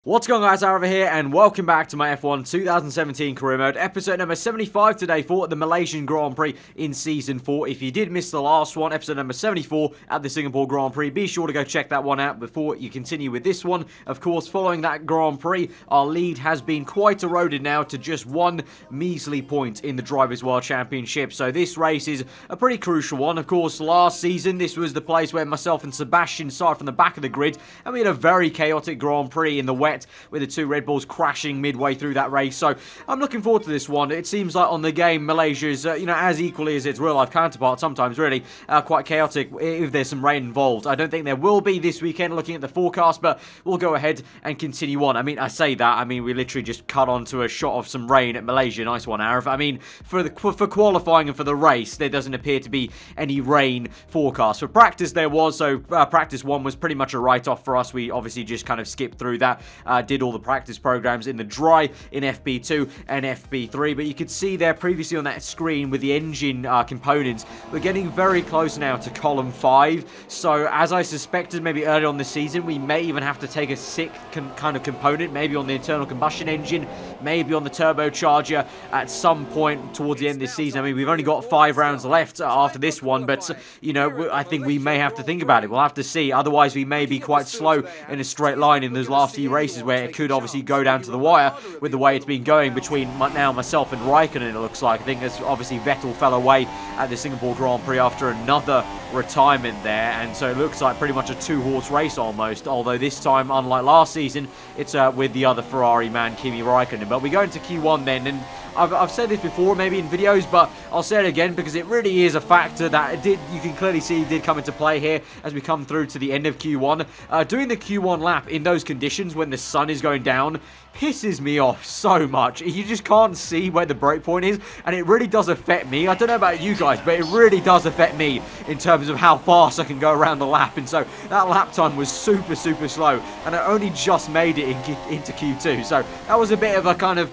What's going on, guys? Aarava here, and welcome back to my F1 2017 career mode, episode number 75 today for the Malaysian Grand Prix in Season 4. If you did miss the last one, episode number 74 at the Singapore Grand Prix, be sure to go check that one out before you continue with this one. Of course, following that Grand Prix, our lead has been quite eroded now to just one measly point in the Drivers' World Championship, so this race is a pretty crucial one. Of course, last season, this was the place where myself and Sebastian started from the back of the grid, and we had a very chaotic Grand Prix in the wet, with the two Red Bulls crashing midway through that race. So I'm looking forward to this one. It seems like on the game, Malaysia is, as equally as its real-life counterpart, sometimes really quite chaotic if there's some rain involved. I don't think there will be this weekend looking at the forecast, but we'll go ahead and continue on. I mean, I say that, we literally just cut onto a shot of some rain at Malaysia. Nice one, Arif. I mean, for qualifying and for the race, there doesn't appear to be any rain forecast. For practice, there was, so practice 1 was pretty much a write-off for us. We obviously just kind of skipped through that, did all the practice programs in the dry in FP2 and FP3, but you could see there previously on that screen with the engine components, we're getting very close now to column 5, so as I suspected maybe early on this season, we may even have to take a sick kind of component, maybe on the internal combustion engine, maybe on the turbocharger at some point towards the end of this season. I mean, we've only got 5 rounds left after this one, but, I think we may have to think about it. We'll have to see. Otherwise, we may be quite slow in a straight line in those last few races where it could obviously go down to the wire with the way it's been going between now myself and Raikkonen, it looks like. I think as obviously Vettel fell away at the Singapore Grand Prix after another retirement there, and so it looks like pretty much a 2-horse race almost, although this time, unlike last season, it's with the other Ferrari man, Kimi Raikkonen. But we go into Q1 then, and I've said this before, maybe in videos, but I'll say it again because it really is a factor that you can clearly see did come into play here as we come through to the end of Q1. Doing the Q1 lap in those conditions when the sun is going down pisses me off so much. You just can't see where the break point is, and it really does affect me. I don't know about you guys, but it really does affect me in terms of how fast I can go around the lap, and so that lap time was super slow, and I only just made it into Q2, so that was a bit of a kind of,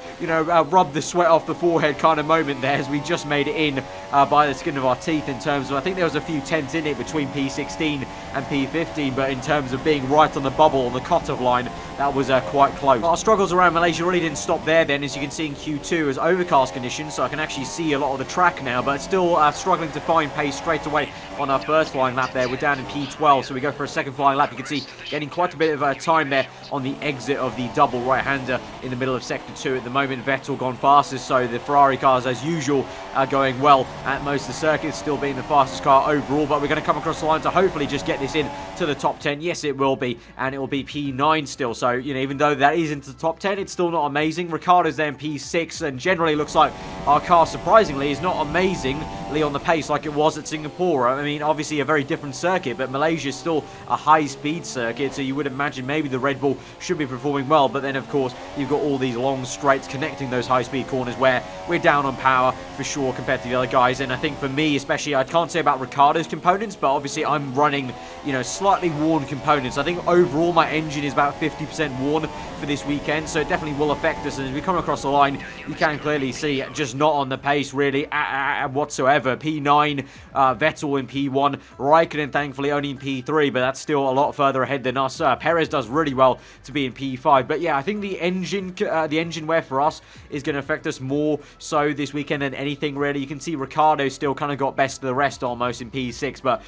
rub the sweat off the forehead kind of moment there as we just made it in by the skin of our teeth in terms of, I think there was a few tenths in it between P16 and P15, but in terms of being right on the bubble on the cutoff line, that was quite close. Our struggles around Malaysia really didn't stop there then, as you can see in Q2 as overcast conditions, so I can actually see a lot of the track now, but still struggling to find pace straight away on our first flying lap there. We're down in P12, so we go for a second flying lap. You can see getting quite a bit of time there on the exit of the double right-hander in the middle of Sector 2 at the moment. Vettel gone fastest, so the Ferrari cars, as usual, are going well at most of the circuits, still being the fastest car overall, but we're going to come across the line to hopefully just get this in to the top 10. Yes, it will be, and it will be P9 still, so, even though that is into the top 10, it's still not amazing. Ricardo's then P6, and generally looks like our car, surprisingly, is not amazingly on the pace like it was at Singapore. I mean, obviously a very different circuit, but Malaysia is still a high-speed circuit, so you would imagine maybe the Red Bull should be performing well, but then, of course, you've got all these long straights connecting those high-speed corners where we're down on power, for sure, compared to the other guys, and I think for me, especially, I can't say about Ricardo's components, but obviously I'm running, slightly worn components. I think overall my engine is about 50% worn for this weekend, so it definitely will affect us, and as we come across the line, you can clearly see just not on the pace, really, whatsoever. P9, Vettel in P1, Raikkonen, thankfully, only in P3, but that's still a lot further ahead than us. Perez does really well to be in P5, but yeah, I think the engine wear for us is going to affect us more so this weekend than anything, really. You can see Ricardo still kind of got best of the rest almost in P6, but,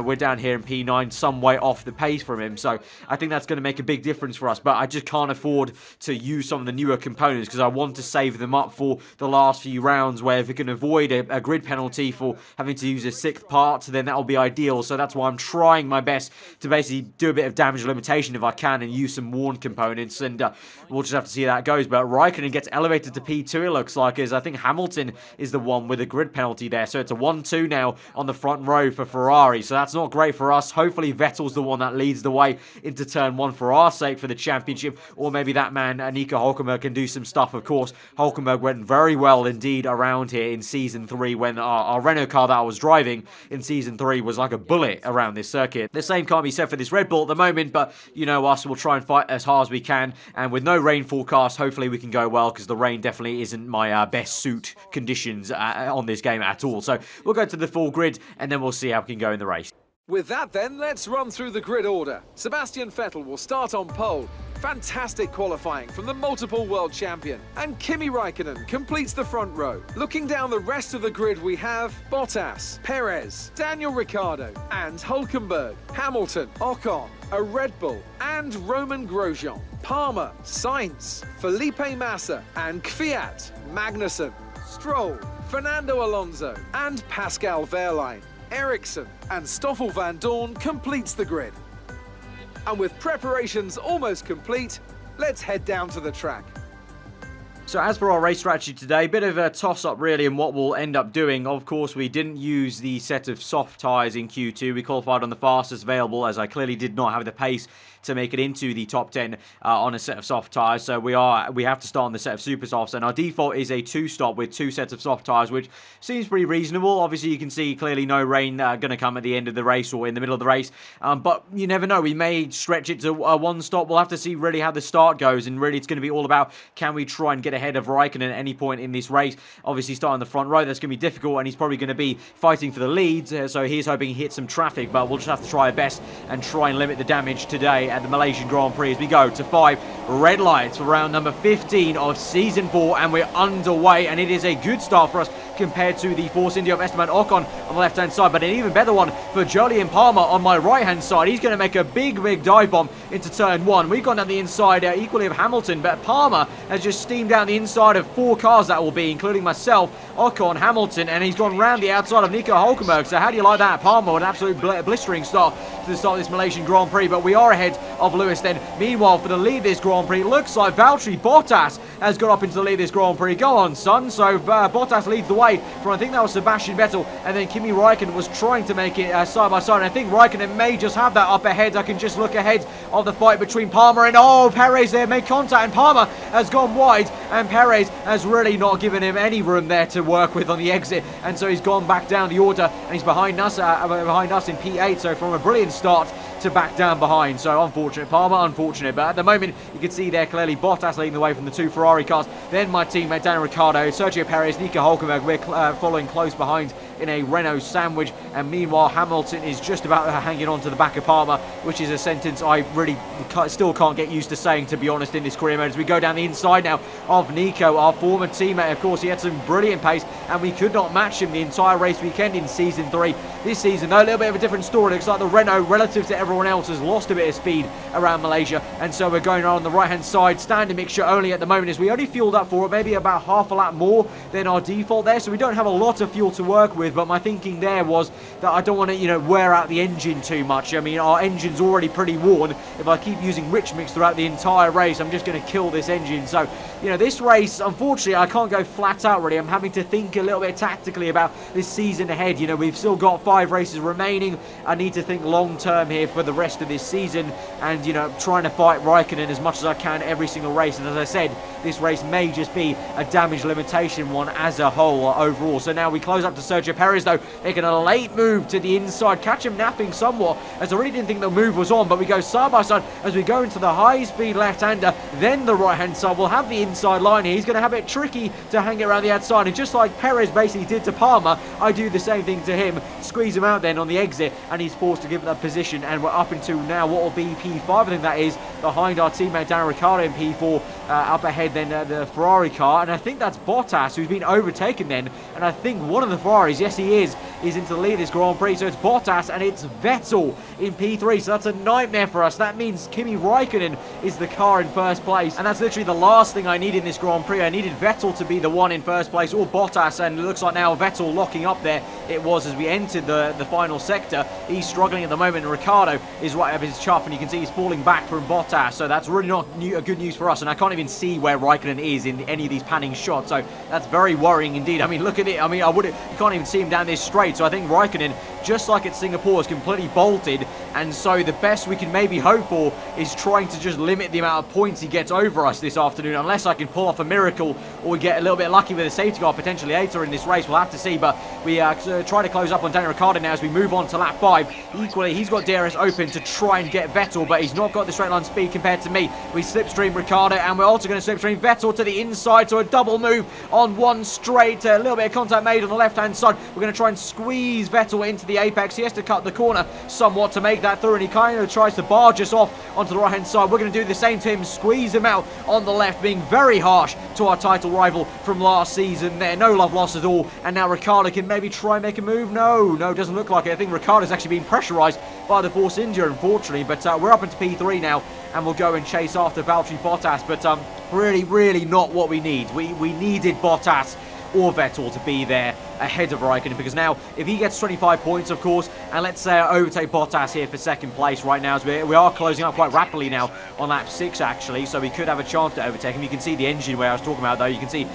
we're down here in P9, some way off the pace from him, so I think that's going to make a big difference for us, but I just can't afford to use some of the newer components because I want to save them up for the last few rounds where if we can avoid a grid penalty for having to use a 6th part, then that will be ideal, so that's why I'm trying my best to basically do a bit of damage limitation if I can and use some worn components, and we'll just have to see how that goes. But Raikkonen gets elevated to P2, it looks like, as I think Hamilton is the one with a grid penalty there, so it's a 1-2 now on the front row for Ferrari, so that's not great for us. Hopefully Vettel's the one that leads the way into turn 1 for our sake for the championship, or maybe that man Nico Hulkenberg can do some stuff. Of course, Hulkenberg went very well indeed around here in Season 3 when our Renault car that I was driving in Season 3 was like a bullet around this circuit. The same can't be said for this Red Bull at the moment, but us, we'll try and fight as hard as we can, and with no rain forecast, hopefully we can go well, because the rain definitely isn't my best suit conditions on this game at all. So we'll go to the full grid, and then we'll see how we can go in the race. With that then, let's run through the grid order. Sebastian Vettel will start on pole, Fantastic qualifying from the multiple world champion. And Kimi Raikkonen completes the front row. Looking down the rest of the grid, we have Bottas, Perez, Daniel Ricciardo, and Hülkenberg, Hamilton, Ocon, a Red Bull, and Roman Grosjean, Palmer, Sainz, Felipe Massa, and Kvyat, Magnussen, Stroll, Fernando Alonso, and Pascal Wehrlein. Ericsson and Stoffel van Dorn completes the grid. And with preparations almost complete, let's head down to the track. So as for our race strategy today, a bit of a toss-up really in what we'll end up doing. Of course, we didn't use the set of soft tyres in Q2. We qualified on the fastest available, as I clearly did not have the pace to make it into the top 10 on a set of soft tyres. So we have to start on the set of super softs, and our default is a 2-stop with 2 sets of soft tyres, which seems pretty reasonable. Obviously, you can see clearly no rain going to come at the end of the race or in the middle of the race, but you never know. We may stretch it to a 1-stop. We'll have to see really how the start goes, and really it's going to be all about can we try and get ahead of Raikkonen at any point in this race. Obviously, starting the front row, that's going to be difficult, and he's probably going to be fighting for the leads, so he's hoping he hits some traffic, but we'll just have to try our best and try and limit the damage today at the Malaysian Grand Prix as we go to 5 red lights for round number 15 of Season 4, and we're underway, and it is a good start for us compared to the Force India of Esteban Ocon on the left-hand side, but an even better one for Jolyon Palmer on my right-hand side. He's going to make a big dive bomb into turn 1. We've gone down the inside equally of Hamilton, but Palmer has just steamed down the inside of 4 cars that will be, including myself, Ocon, Hamilton, and he's gone round the outside of Nico Hülkenberg. So how do you like that? Palmer with an absolute blistering start to the start of this Malaysian Grand Prix, but we are ahead of Lewis then. Meanwhile, for the lead of this Grand Prix, looks like Valtteri Bottas has got up into the lead of this Grand Prix. Go on, son. So Bottas leads the way from, I think that was Sebastian Vettel, and then Kimi Raikkonen was trying to make it side by side, and I think Raikkonen may just have that up ahead. I can just look ahead of the fight between Palmer and, Perez there made contact, and Palmer has gone wide, and Perez has really not given him any room there to work with on the exit, and so he's gone back down the order, and he's behind us in P8, so from a brilliant start to back down behind. So unfortunate, Palmer, unfortunate, but at the moment you can see there clearly Bottas leading the way from the 2 Ferrari cars, then my teammate Daniel Ricciardo, Sergio Perez, Nico Hülkenberg, we're following close behind in a Renault sandwich, and meanwhile Hamilton is just about hanging on to the back of Palmer, which is a sentence I really still can't get used to saying, to be honest, in this career mode. As we go down the inside now of Nico, our former teammate, of course he had some brilliant pace, and we could not match him the entire race weekend in Season 3. This season though, a little bit of a different story. Looks like the Renault, relative to everyone else, has lost a bit of speed around Malaysia, and so we're going on the right hand side, standard mixture only at the moment, as we only fueled up for maybe about half a lap more than our default there, so we don't have a lot of fuel to work with. But my thinking there was that I don't want to, wear out the engine too much. I mean, our engine's already pretty worn. If I keep using rich mix throughout the entire race, I'm just going to kill this engine. So, this race, unfortunately, I can't go flat out really. I'm having to think a little bit tactically about this season ahead. We've still got 5 races remaining. I need to think long term here for the rest of this season, and trying to fight Raikkonen as much as I can every single race. And as I said, this race may just be a damage limitation one as a whole overall. So now we close up to Sergio Perez though, making a late move to the inside, catch him napping somewhat, as I really didn't think the move was on, but we go side by side as we go into the high speed left-hander, then the right-hand side. We'll have the inside line here. He's going to have it tricky to hang it around the outside, and just like Perez basically did to Palmer, I do the same thing to him, squeeze him out then on the exit, and he's forced to give that position, and we're up into now what will be P5, I think that is, behind our teammate Daniel Ricciardo in P4, up ahead then the Ferrari car, and I think that's Bottas who's been overtaken then, and I think one of the Ferraris, yes he is into the lead of this Grand Prix, so it's Bottas and it's Vettel in P3, so that's a nightmare for us. That means Kimi Raikkonen is the car in first place, and that's literally the last thing I needed in this Grand Prix. I needed Vettel to be the one in first place, or Bottas, and it looks like now Vettel locking up there. It was as we entered the final sector. He's struggling at the moment, and Ricciardo is right up his chuff, and you can see he's falling back from Bottas, so that's really not good news for us, and I can't even see where Raikkonen is in any of these panning shots, so that's very worrying indeed. I mean, look at it. I mean, you can't even see him down this straight, so I think Raikkonen, just like at Singapore, is completely bolted, and so the best we can maybe hope for is trying to just limit the amount of points he gets over us this afternoon, unless I can pull off a miracle or we get a little bit lucky with a safety car potentially later in this race. We'll have to see, but we try to close up on Daniel Ricciardo now as we move on to lap 5. Equally, he's got DRS open to try and get Vettel, but he's not got the straight line speed compared to me. We slipstream Ricciardo, and we're also going to slipstream Vettel to the inside, so a double move on one straight. A little bit of contact made on the left-hand side. We're going to try and squeeze Vettel into the apex. He has to cut the corner somewhat to make that through, and he kind of tries to barge us off onto the right-hand side. We're going to do the same to him, squeeze him out on the left, being very harsh to our title rival from last season there. No love lost at all, and now Ricciardo can maybe try and make a move. No, doesn't look like it. I think Ricciardo's actually being pressurized by the Force India, unfortunately, but we're up into P3 now, and we'll go and chase after Valtteri Bottas, but really not what we need. We needed Bottas or Vettel to be there ahead of Raikkonen, because now if he gets 25 points, of course, and let's say I overtake Bottas here for second place right now, as we are closing up quite rapidly now on lap 6 actually, so we could have a chance to overtake him. You can see the engine where I was talking about, though. You can see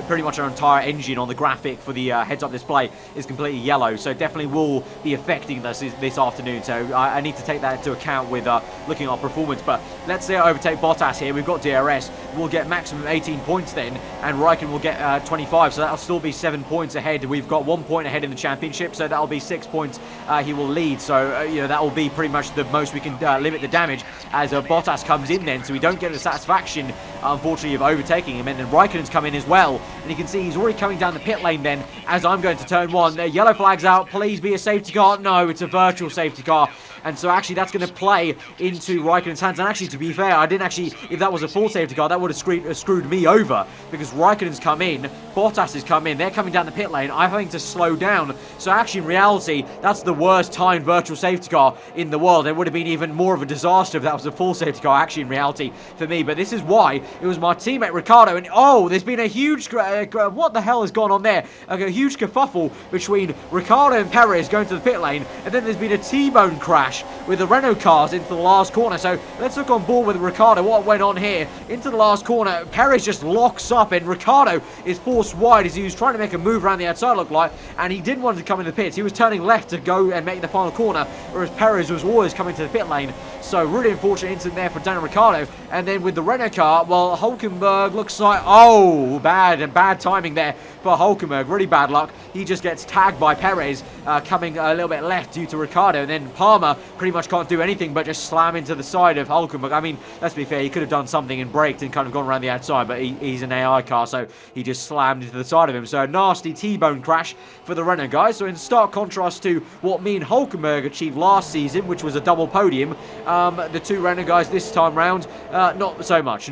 pretty much our entire engine on the graphic for the heads-up display is completely yellow, so definitely will be affecting us this afternoon, so I need to take that into account with looking at our performance. But let's say I overtake Bottas here. We've got DRS. We'll get maximum 18 points then, and Raikkonen will get 25, so that'll still be 7 points ahead. We've got 1 point ahead in the championship, so that'll be 6 points he will lead. So you know, that will be pretty much the most we can limit the damage as Bottas comes in then, so we don't get the satisfaction unfortunately of overtaking him. And then Raikkonen's come in as well, and you can see he's already coming down the pit lane then as I'm going to turn 1. Yellow flag's out. Please be a safety car. No, it's a virtual safety car. And so actually that's going to play into Raikkonen's hands. And actually, to be fair, I didn't actually, if that was a full safety car, that would have screwed me over, because Raikkonen's come in, Bottas has come in, they're coming down the pit lane, I'm having to slow down. So actually in reality, that's the worst timed virtual safety car in the world. It would have been even more of a disaster if that was a full safety car actually in reality for me. But this is why it was my teammate Ricciardo, and oh, there's been a huge, what the hell has gone on there? A huge kerfuffle between Ricciardo and Perez going to the pit lane, and then there's been a T-bone crash with the Renault cars into the last corner. So let's look on board with Ricciardo, what went on here. Into the last corner, Perez just locks up, and Ricciardo is forced wide as he was trying to make a move around the outside, looked like, and he didn't want to come in the pits. He was turning left to go and make the final corner, whereas Perez was always coming to the pit lane. So really unfortunate incident there for Daniel Ricciardo. And then with the Renault car, well, Hulkenberg looks like, oh, bad timing there for Hulkenberg. Really bad luck. He just gets tagged by Perez, coming a little bit left due to Ricciardo, and then Palmer pretty much can't do anything but just slam into the side of Hulkenberg. I mean, let's be fair, he could have done something and braked and kind of gone around the outside, but he's an AI car, so he just slammed into the side of him. So a nasty T-bone crash for the Renault guys. So in stark contrast to what me and Hulkenberg achieved last season, which was a double podium, the two Renault guys this time round, not so much.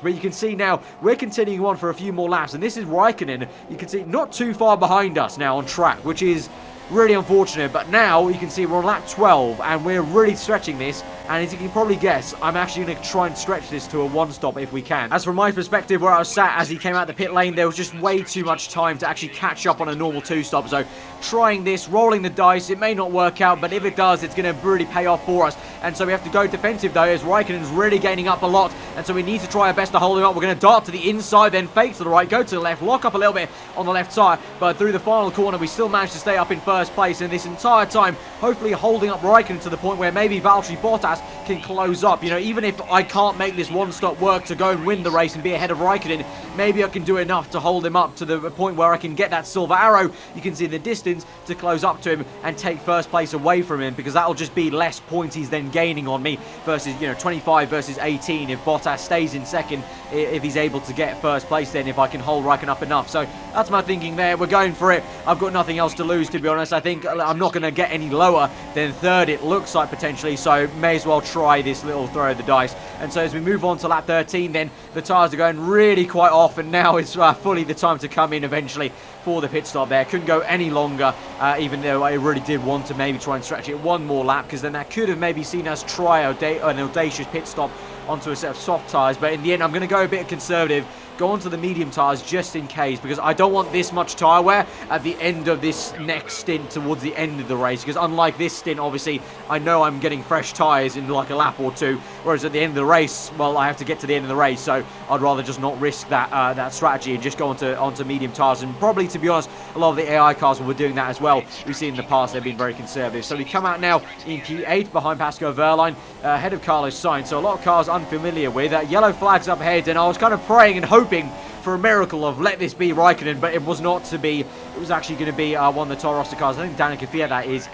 But you can see now we're continuing on for a few more laps, and this is Raikkonen. You can see not too far behind us now on track, which is really unfortunate. But now you can see we're on lap 12, and we're really stretching this. And as you can probably guess, I'm actually going to try and stretch this to a one-stop if we can. As from my perspective, where I was sat as he came out the pit lane, there was just way too much time to actually catch up on a normal two-stop. So trying this, rolling the dice, it may not work out, but if it does, it's going to really pay off for us. And so we have to go defensive, though, as Raikkonen's really gaining up a lot. And so we need to try our best to hold him up. We're going to dart to the inside, then fake to the right, go to the left, lock up a little bit on the left side. But through the final corner, we still managed to stay up in first place. And this entire time, hopefully holding up Raikkonen to the point where maybe Valtteri Bottas can close up. You know, even if I can't make this one-stop work to go and win the race and be ahead of Raikkonen, maybe I can do enough to hold him up to the point where I can get that silver arrow, you can see in the distance, to close up to him and take first place away from him, because that'll just be less points he's then gaining on me versus, you know, 25 versus 18 if Bottas stays in second, if he's able to get first place then, if I can hold Raikkonen up enough. So that's my thinking there. We're going for it. I've got nothing else to lose, to be honest. I think I'm not going to get any lower than third, it looks like, potentially, so may as well try this little throw of the dice. And so as we move on to lap 13 then, the tyres are going really quite off, and now it's fully the time to come in eventually for the pit stop there. Couldn't go any longer, even though I really did want to maybe try and stretch it one more lap, because then that could have maybe seen us try an audacious pit stop onto a set of soft tyres. But in the end, I'm going to go a bit conservative, go onto the medium tyres just in case, because I don't want this much tyre wear at the end of this next stint towards the end of the race, because unlike this stint, obviously, I know I'm getting fresh tyres in like a lap or two, whereas at the end of the race, well, I have to get to the end of the race, so I'd rather just not risk that that strategy and just go onto medium tyres. And probably, to be honest, a lot of the AI cars were doing that as well. We've seen in the past they've been very conservative. So we come out now in Q8 behind Pascal Wehrlein, ahead of Carlos Sainz, so a lot of cars unfamiliar with. Yellow flags up ahead, and I was kind of praying and hoping for a miracle of let this be Raikkonen, but it was not to be. It was actually going to be one of the Toro Rosso cars. I think Danica Fiat that is.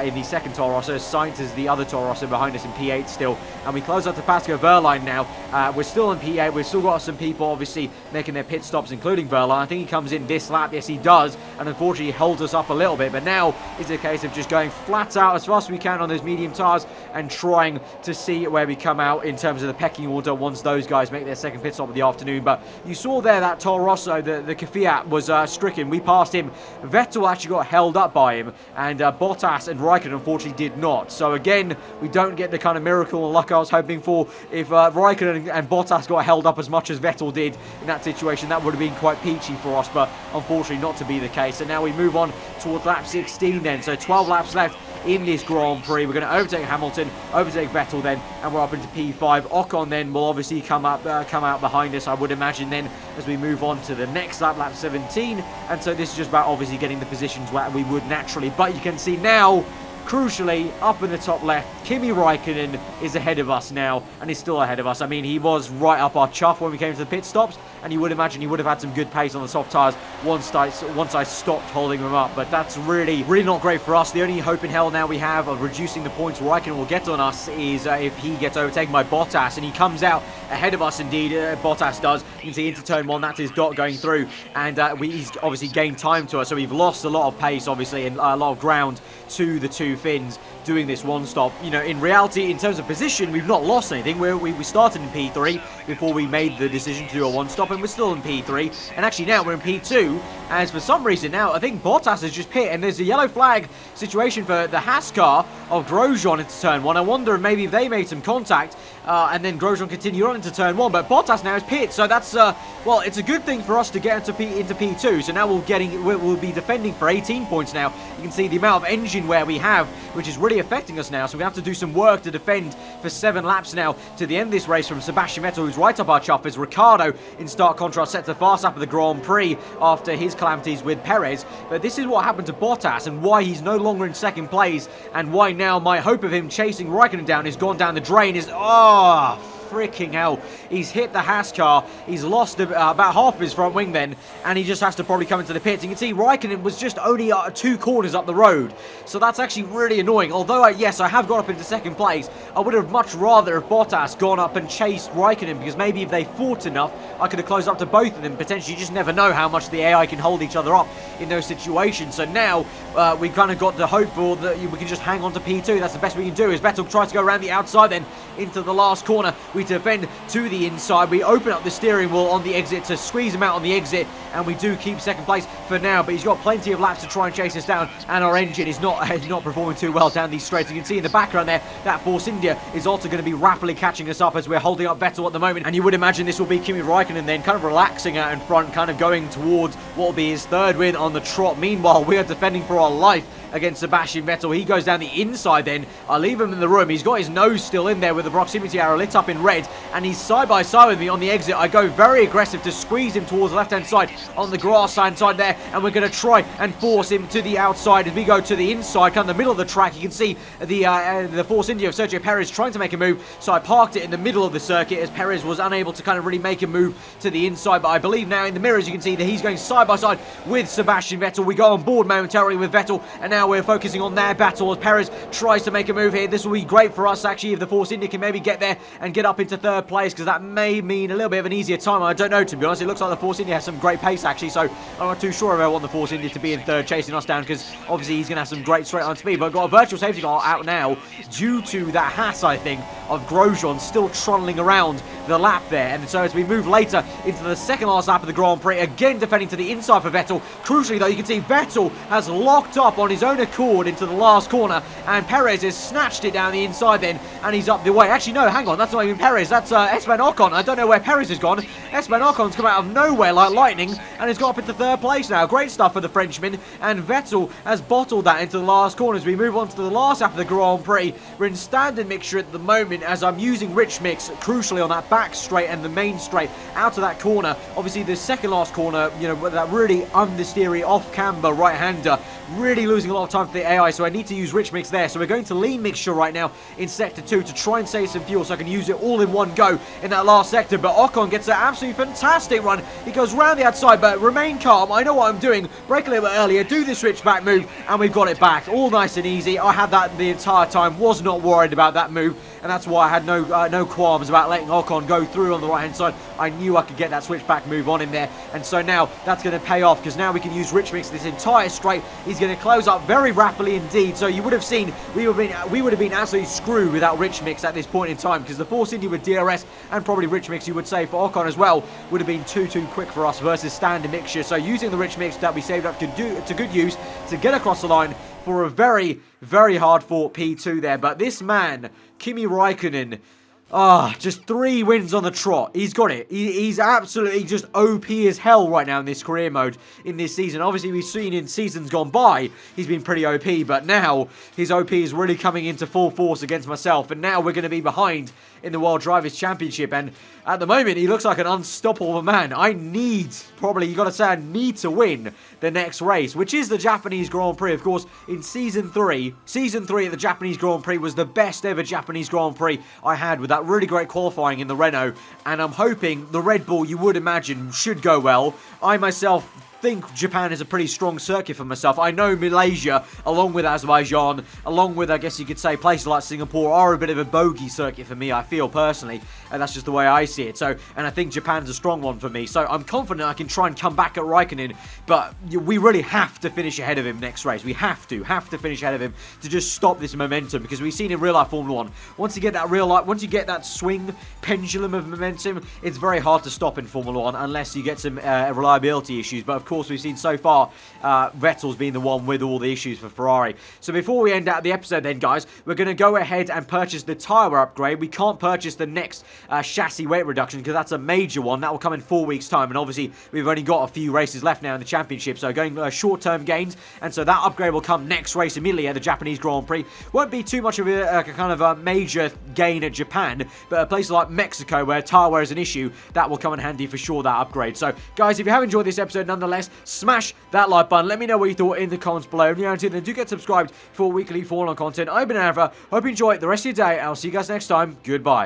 in the second Toro Rosso. Sainz is the other Toro Rosso behind us in P8 still. And we close out to Pascal Wehrlein now. We're still in P8. We've still got some people obviously making their pit stops, including Wehrlein. I think he comes in this lap. Yes, he does. And unfortunately, he holds us up a little bit. But now is a case of just going flat out as fast as we can on those medium tyres and trying to see where we come out in terms of the pecking order once those guys make their second pit stop of the afternoon. But you saw there that Toro Rosso, the Kvyat, was stricken. We passed him. Vettel actually got held up by him. And Bottas and Raikkonen unfortunately did not. So again, we don't get the kind of miracle and luck I was hoping for. If Raikkonen and Bottas got held up as much as Vettel did in that situation, that would have been quite peachy for us, but unfortunately not to be the case. And now we move on towards lap 16 then. So 12 laps left in this Grand Prix. We're going to overtake Hamilton, overtake Vettel then, and we're up into P5. Ocon then will obviously come out behind us, I would imagine, then as we move on to the next lap, lap 17. And so this is just about obviously getting the positions where we would naturally. But you can see now, crucially, up in the top left, Kimi Raikkonen is ahead of us now, and he's still ahead of us. I mean, he was right up our chuff when we came to the pit stops, and you would imagine he would have had some good pace on the soft tyres once I stopped holding him up. But that's really not great for us. The only hope in hell now we have of reducing the points Raikkonen will get on us is if he gets overtaken by Bottas, and he comes out ahead of us indeed. Bottas does. You can see into turn 1, that's his dot going through, and he's obviously gained time to us, so we've lost a lot of pace, obviously, and a lot of ground to the two Finns doing this one stop. You know, in reality, in terms of position, we've not lost anything. We started in P3 before we made the decision to do a one stop, and we're still in P3, and actually now we're in P2, as for some reason now I think Bottas has just pit, and there's a yellow flag situation for the Haas car of Grosjean into turn 1. I wonder if maybe they made some contact, and then Grosjean continued on into turn 1, but Bottas now is pit, so that's well, it's a good thing for us to get into P2. So now we'll be defending for 18 points now. You can see the amount of engine wear we have, which is really affecting us now, so we have to do some work to defend for 7 laps now to the end of this race from Sebastian Vettel, who's right up our chuff, as Ricciardo, in stark contrast, sets the fast lap of the Grand Prix after his calamities with Perez. But this is what happened to Bottas, and why he's no longer in second place, and why now my hope of him chasing Raikkonen down has gone down the drain. Is freaking hell. He's hit the Haas car. He's lost about half of his front wing then, and he just has to probably come into the pits. You can see Raikkonen was just only 2 corners up the road, so that's actually really annoying. Although, yes, I have got up into second place, I would have much rather if Bottas gone up and chased Raikkonen, because maybe if they fought enough, I could have closed up to both of them. Potentially, you just never know how much the AI can hold each other up in those situations. So now, we kind of got the hope for that we can just hang on to P2. That's the best we can do, as Vettel tries to go around the outside then into the last corner. We defend to the inside. We open up the steering wheel on the exit to squeeze him out on the exit, and we do keep second place for now, but he's got plenty of laps to try and chase us down, and our engine is not performing too well down these straights. You can see in the background there that Force India is also going to be rapidly catching us up as we're holding up Vettel at the moment, and you would imagine this will be Kimi Raikkonen then kind of relaxing out in front, kind of going towards what will be his 3rd win on the trot. Meanwhile, we are defending for our life against Sebastian Vettel. He goes down the inside then. I leave him in the room. He's got his nose still in there with the proximity arrow lit up in red, and he's side by side with me on the exit. I go very aggressive to squeeze him towards the left-hand side on the grass hand side there, and we're going to try and force him to the outside as we go to the inside, kind of the middle of the track. You can see the Force India of Sergio Perez trying to make a move, so I parked it in the middle of the circuit as Perez was unable to kind of really make a move to the inside. But I believe now in the mirrors you can see that he's going side by side with Sebastian Vettel. We go on board momentarily with Vettel, and now we're focusing on their battle as Perez tries to make a move here. This will be great for us actually if the Force India can maybe get there and get up into 3rd place, because that may mean a little bit of an easier time. I don't know, to be honest. It looks like the Force India has some great pace actually, so I'm not too sure if I want the Force India to be in 3rd chasing us down, because obviously he's going to have some great straight line speed. But I've got a virtual safety car out now due to that Haas, I think, of Grosjean still trundling around the lap there. And so as we move later into the 2nd last lap of the Grand Prix, again defending to the inside for Vettel. Crucially though, you can see Vettel has locked up on his own accord into the last corner, and Perez has snatched it down the inside then, and he's up the way. Actually, no, hang on, that's not even Perez, that's Esteban Ocon. I don't know where Perez has gone. Esteban Ocon's come out of nowhere like lightning, and has got up into 3rd place now. Great stuff for the Frenchman, and Vettel has bottled that into the last corner. As we move on to the last lap of the Grand Prix, we're in standard mixture at the moment. moment as I'm using Rich Mix crucially on that back straight and the main straight out of that corner. Obviously the second last corner, you know, with that really understeery off-camber right-hander, really losing a lot of time for the AI, so I need to use Rich Mix there. So we're going to lean mixture right now in Sector 2 to try and save some fuel so I can use it all in one go in that last sector. But Ocon gets an absolutely fantastic run. He goes round the outside, but remain calm. I know what I'm doing. Brake a little bit earlier, do the switchback move, and we've got it back. All nice and easy. I had that the entire time, was not worried about that move, and that's why I had no qualms about letting Ocon go through on the right-hand side. I knew I could get that switchback move on him there, and so now that's going to pay off because now we can use Rich Mix this entire straight. He's going to close up very rapidly indeed, so you would have seen we would have been absolutely screwed without Rich Mix at this point in time, because the Force India with DRS and probably Rich Mix, you would say, for Ocon as well, would have been too quick for us versus standard mixture. So using the Rich Mix that we saved up to good use to get across the line for a very, very hard fought P2 there. But this man, Kimi Raikkonen, just 3 wins on the trot. He's got it. He's absolutely just OP as hell right now in this career mode in this season. Obviously, we've seen in seasons gone by, he's been pretty OP, but now his OP is really coming into full force against myself, and now we're going to be behind in the World Drivers' Championship, and at the moment, he looks like an unstoppable man. I need to win the next race, which is the Japanese Grand Prix. Of course, in Season 3 at the Japanese Grand Prix was the best ever Japanese Grand Prix I had, with that really great qualifying in the Renault, and I'm hoping the Red Bull, you would imagine, should go well. I myself think Japan is a pretty strong circuit for myself. I know Malaysia, along with Azerbaijan, along with, I guess you could say, places like Singapore, are a bit of a bogey circuit for me, I feel personally, and that's just the way I see it. So, and I think Japan's a strong one for me, so I'm confident I can try and come back at Raikkonen, but we really have to finish ahead of him next race. We have to finish ahead of him to just stop this momentum, because we've seen in real life Formula 1, once you get that swing pendulum of momentum, it's very hard to stop in Formula 1 unless you get some reliability issues. But of course, we've seen so far Vettel's been the one with all the issues for Ferrari. So before we end out the episode then, guys, we're going to go ahead and purchase the tyre upgrade. We can't purchase the next chassis weight reduction because that's a major one. That will come in 4 weeks' time, and obviously we've only got a few races left now in the championship, so going short-term gains, and so that upgrade will come next race immediately at the Japanese Grand Prix. Won't be too much of a kind of a major gain at Japan, but at places like Mexico where tyre wear is an issue, that will come in handy for sure, that upgrade. So guys, if you have enjoyed this episode nonetheless, smash that like button. Let me know what you thought in the comments below. And until then, do get subscribed for weekly Formula 1 content. I've been aarava. Hope you enjoy the rest of your day. I'll see you guys next time. Goodbye.